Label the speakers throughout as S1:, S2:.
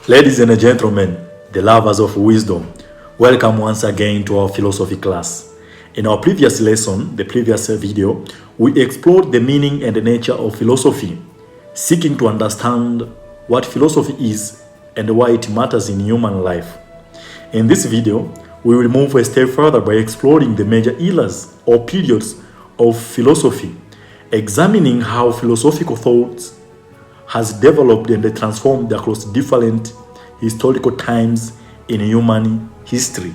S1: Ladies and gentlemen, the lovers of wisdom, welcome once again to our philosophy class. In our previous lesson, the previous video, we explored the meaning and the nature of philosophy, seeking to understand what philosophy is and why it matters in human life. In this video, we will move a step further by exploring the major eras or periods of philosophy, examining how philosophical thought has developed and transformed across different historical times in human history.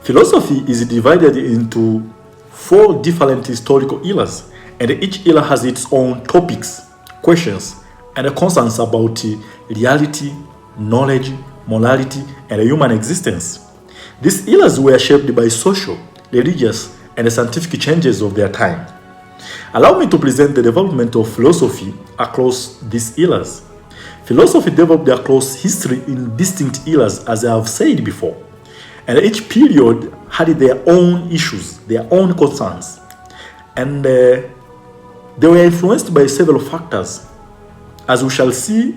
S1: Philosophy is divided into 4 different historical eras, and each era has its own topics, questions, and concerns about reality, knowledge, morality, and human existence. These eras were shaped by social, religious, and scientific changes of their time. Allow me to present the development of philosophy across these eras. Philosophy developed across history in distinct eras, as I have said before, and each period had their own issues, their own concerns, and they were influenced by several factors, as we shall see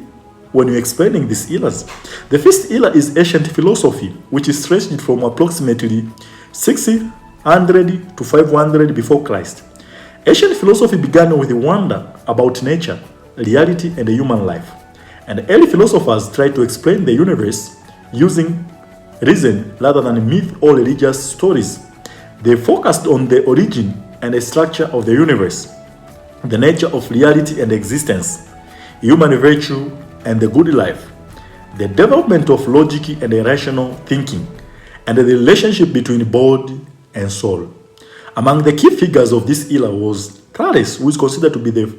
S1: when we're explaining these eras. The first era is ancient philosophy, which is stretched from approximately 600 to 500 before Christ. Ancient philosophy began with wonder about nature, reality, and human life. And early philosophers tried to explain the universe using reason rather than myth or religious stories. They focused on the origin and the structure of the universe, the nature of reality and existence, human virtue, and the good life, the development of logic and rational thinking, and the relationship between body and soul. Among the key figures of this era was Thales, who is considered to be the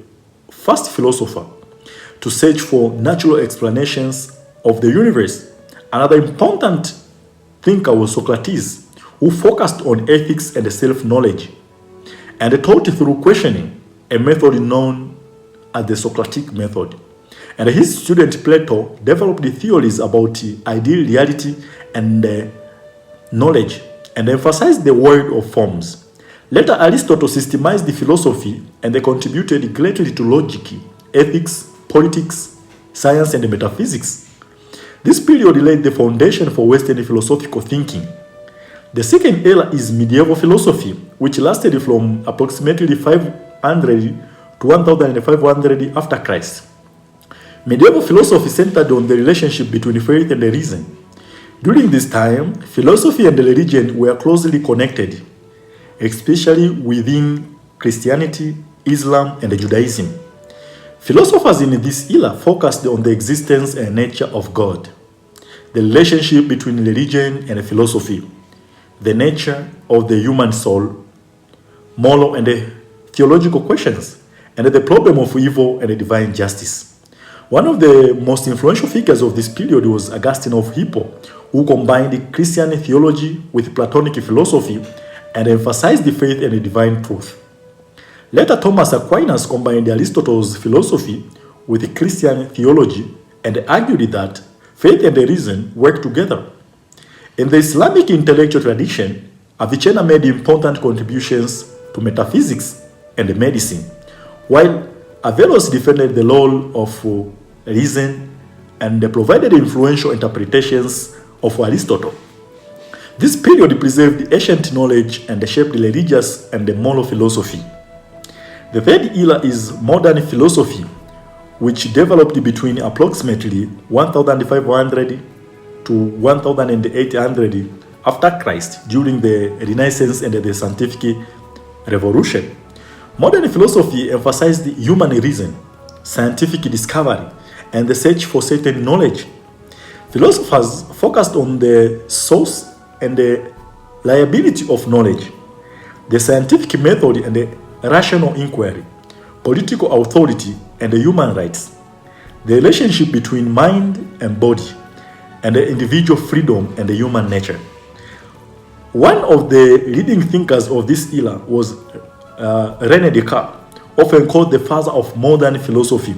S1: first philosopher to search for natural explanations of the universe. Another important thinker was Socrates, who focused on ethics and self-knowledge, and taught through questioning, a method known as the Socratic method. And his student Plato developed theories about ideal reality and knowledge, and emphasized the world of forms. Later, Aristotle systemized the philosophy, and they contributed greatly to logic, ethics, politics, science, and metaphysics. This period laid the foundation for Western philosophical thinking. The second era is medieval philosophy, which lasted from approximately 500 to 1500 after Christ. Medieval philosophy centered on the relationship between faith and reason. During this time, philosophy and religion were closely connected, especially within Christianity, Islam, and Judaism. Philosophers in this era focused on the existence and nature of God, the relationship between religion and philosophy, the nature of the human soul, moral and theological questions, and the problem of evil and divine justice. One of the most influential figures of this period was Augustine of Hippo, who combined Christian theology with Platonic philosophy and emphasized the faith and the divine truth. Later, Thomas Aquinas combined Aristotle's philosophy with Christian theology and argued that faith and reason work together. In the Islamic intellectual tradition, Avicenna made important contributions to metaphysics and medicine, while Averroes defended the role of reason and provided influential interpretations of Aristotle. This period preserved ancient knowledge and shaped religious and moral philosophy. The third era is modern philosophy, which developed between approximately 1500 to 1800 after Christ during the Renaissance and the Scientific Revolution. Modern philosophy emphasized human reason, scientific discovery, and the search for certain knowledge. Philosophers focused on the source and the reliability of knowledge, the scientific method and the rational inquiry, political authority and the human rights, the relationship between mind and body, and the individual freedom and the human nature. One of the leading thinkers of this era was René Descartes, often called the father of modern philosophy,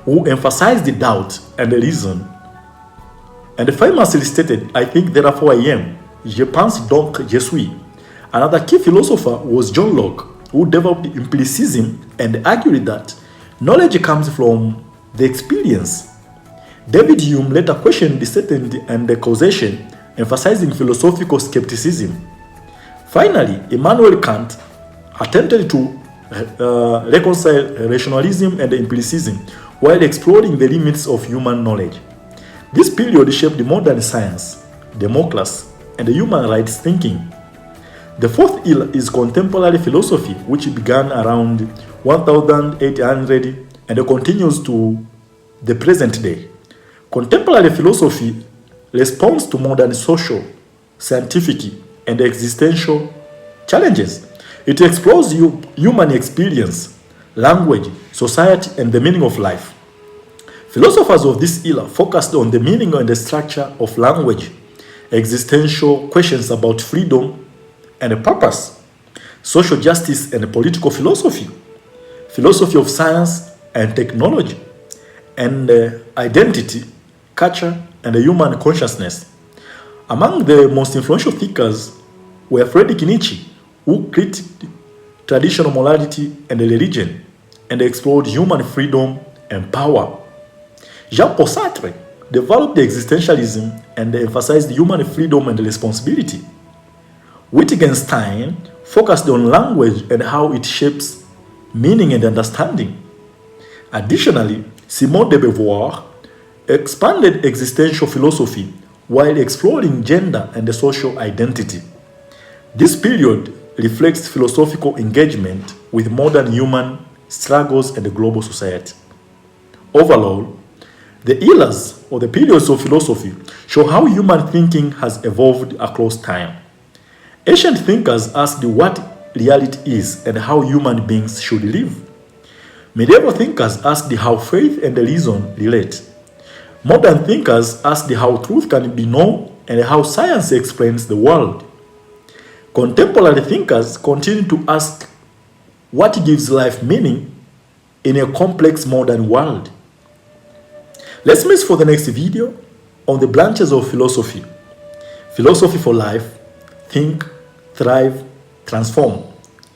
S1: who emphasized the doubt and the reason, and famously stated, "I think therefore I am. Je pense donc je suis." Another key philosopher was John Locke, who developed empiricism and argued that knowledge comes from the experience. David Hume later questioned the certainty and the causation, emphasizing philosophical skepticism. Finally, Immanuel Kant attempted to reconcile rationalism and empiricism while exploring the limits of human knowledge. This period shaped modern science, democracy, and human rights thinking. The fourth era is contemporary philosophy, which began around 1800 and continues to the present day. Contemporary philosophy responds to modern social, scientific, and existential challenges. It explores human experience, language, society, and the meaning of life. Philosophers of this era focused on the meaning and the structure of language, existential questions about freedom and purpose, social justice and political philosophy, philosophy of science and technology, and identity, culture, and human consciousness. Among the most influential thinkers were Friedrich Nietzsche, who critiqued traditional morality and religion and explored human freedom and power. Jean-Paul Sartre developed existentialism and emphasized human freedom and responsibility. Wittgenstein focused on language and how it shapes meaning and understanding. Additionally, Simone de Beauvoir expanded existential philosophy while exploring gender and the social identity. This period reflects philosophical engagement with modern human struggles and the global society. Overall, the eras or the periods of philosophy show how human thinking has evolved across time. Ancient thinkers asked what reality is and how human beings should live. Medieval thinkers asked how faith and reason relate. Modern thinkers asked how truth can be known and how science explains the world. Contemporary thinkers continue to ask what gives life meaning in a complex modern world. Let's meet for the next video on the branches of philosophy. Philosophy for life, think, thrive, transform.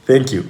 S1: Thank you.